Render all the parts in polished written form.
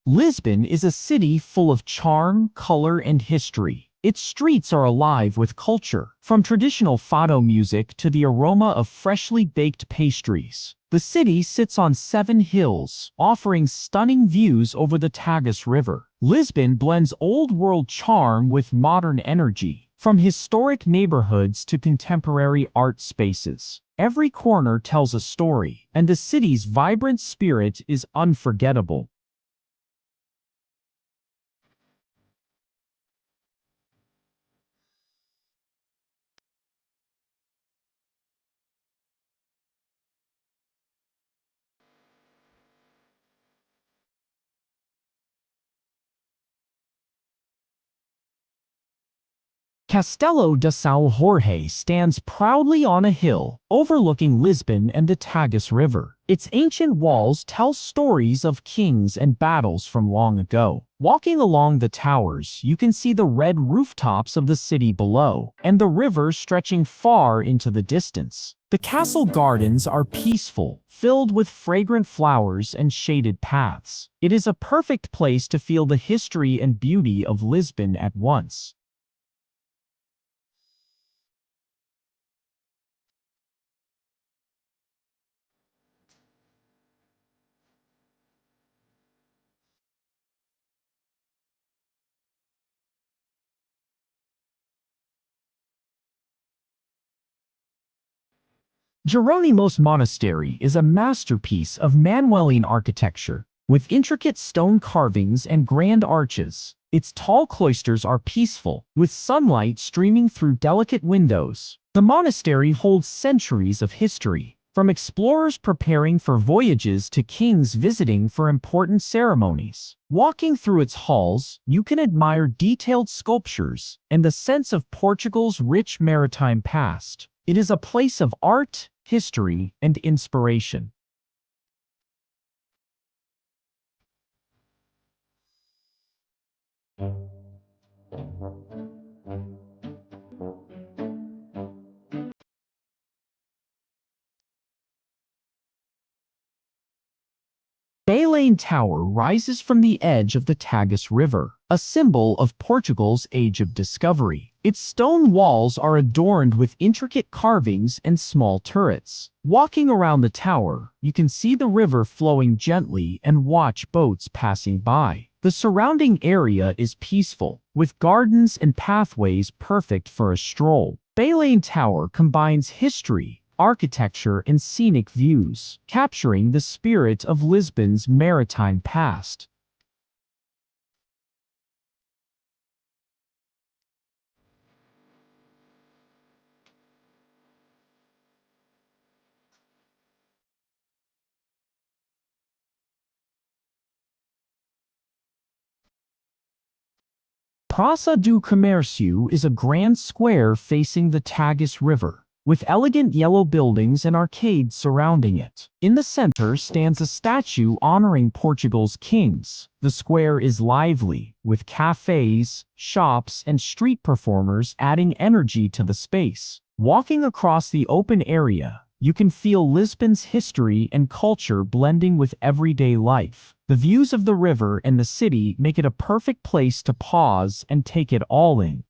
Lisbon is a city full of charm, color, and history. Its streets are alive with culture, from traditional fado music to the aroma of freshly baked pastries. The city sits on 7 hills, offering stunning views over the Tagus River. Lisbon blends old-world charm with modern energy, from historic neighborhoods to contemporary art spaces. Every corner tells a story, and the city's vibrant spirit is unforgettable. Castelo de São Jorge stands proudly on a hill, overlooking Lisbon and the Tagus River. Its ancient walls tell stories of kings and battles from long ago. Walking along the towers, you can see the red rooftops of the city below, and the river stretching far into the distance. The castle gardens are peaceful, filled with fragrant flowers and shaded paths. It is a perfect place to feel the history and beauty of Lisbon at once. Jerónimos Monastery is a masterpiece of Manueline architecture, with intricate stone carvings and grand arches. Its tall cloisters are peaceful, with sunlight streaming through delicate windows. The monastery holds centuries of history, from explorers preparing for voyages to kings visiting for important ceremonies. Walking through its halls, you can admire detailed sculptures and the sense of Portugal's rich maritime past. It is a place of art, history, and inspiration. Belém Tower rises from the edge of the Tagus River, a symbol of Portugal's Age of Discovery. Its stone walls are adorned with intricate carvings and small turrets. Walking around the tower, you can see the river flowing gently and watch boats passing by. The surrounding area is peaceful, with gardens and pathways perfect for a stroll. Belém Tower combines history, architecture, and scenic views, capturing the spirit of Lisbon's maritime past. Praça do Comércio is a grand square facing the Tagus River, with elegant yellow buildings and arcades surrounding it. In the center stands a statue honoring Portugal's kings. The square is lively, with cafes, shops, and street performers adding energy to the space. Walking across the open area, you can feel Lisbon's history and culture blending with everyday life. The views of the river and the city make it a perfect place to pause and take it all in.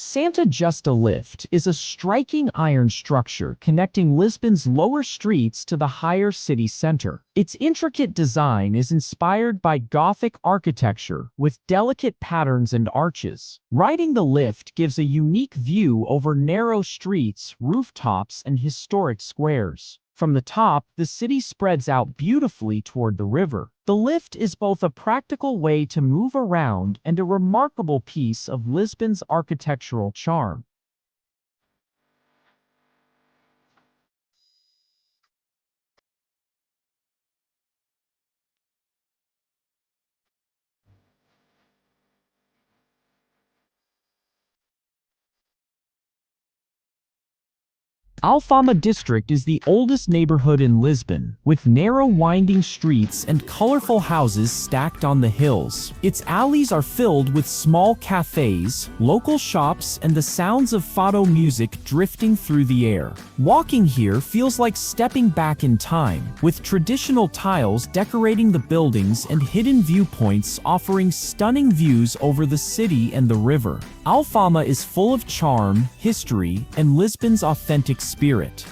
Santa Justa Lift is a striking iron structure connecting Lisbon's lower streets to the higher city center. Its intricate design is inspired by Gothic architecture with delicate patterns and arches. Riding the lift gives a unique view over narrow streets, rooftops, and historic squares. From the top, the city spreads out beautifully toward the river. The lift is both a practical way to move around and a remarkable piece of Lisbon's architectural charm. Alfama District is the oldest neighborhood in Lisbon, with narrow winding streets and colorful houses stacked on the hills. Its alleys are filled with small cafes, local shops, and the sounds of fado music drifting through the air. Walking here feels like stepping back in time, with traditional tiles decorating the buildings and hidden viewpoints offering stunning views over the city and the river. Alfama is full of charm, history, and Lisbon's authentic spirit.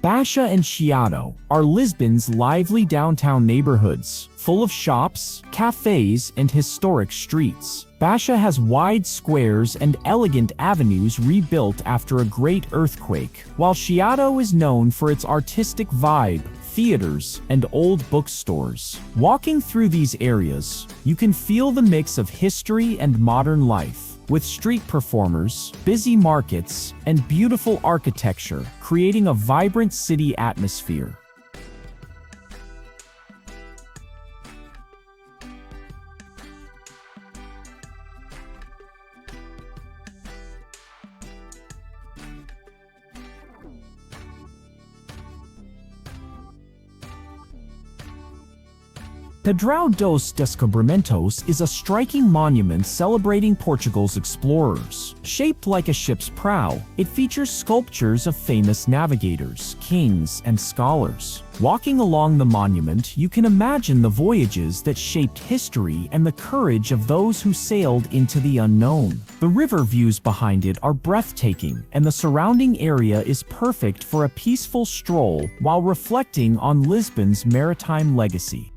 Baixa and Chiado are Lisbon's lively downtown neighborhoods, full of shops, cafes, and historic streets. Baixa has wide squares and elegant avenues rebuilt after a great earthquake, while Chiado is known for its artistic vibe, theaters, and old bookstores. Walking through these areas, you can feel the mix of history and modern life, with street performers, busy markets, and beautiful architecture, creating a vibrant city atmosphere. Padrão dos Descobrimentos is a striking monument celebrating Portugal's explorers. Shaped like a ship's prow, it features sculptures of famous navigators, kings, and scholars. Walking along the monument, you can imagine the voyages that shaped history and the courage of those who sailed into the unknown. The river views behind it are breathtaking, and the surrounding area is perfect for a peaceful stroll while reflecting on Lisbon's maritime legacy.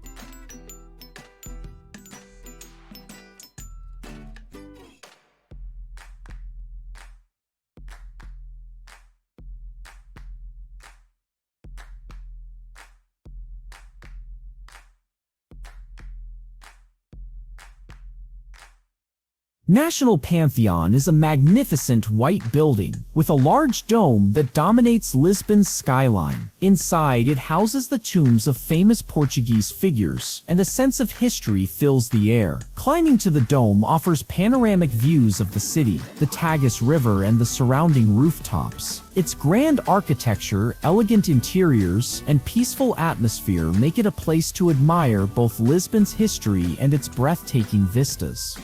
National Pantheon is a magnificent white building with a large dome that dominates Lisbon's skyline. Inside, it houses the tombs of famous Portuguese figures, and a sense of history fills the air. Climbing to the dome offers panoramic views of the city, the Tagus River, and the surrounding rooftops. Its grand architecture, elegant interiors, and peaceful atmosphere make it a place to admire both Lisbon's history and its breathtaking vistas.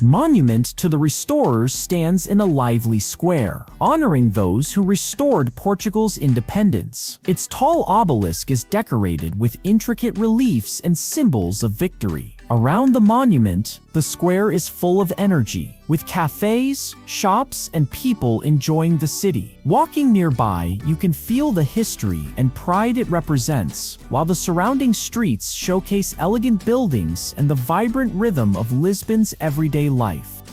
Monument to the Restorers stands in a lively square, honoring those who restored Portugal's independence. Its tall obelisk is decorated with intricate reliefs and symbols of victory. Around the monument, the square is full of energy, with cafes, shops, and people enjoying the city. Walking nearby, you can feel the history and pride it represents, while the surrounding streets showcase elegant buildings and the vibrant rhythm of Lisbon's everyday life.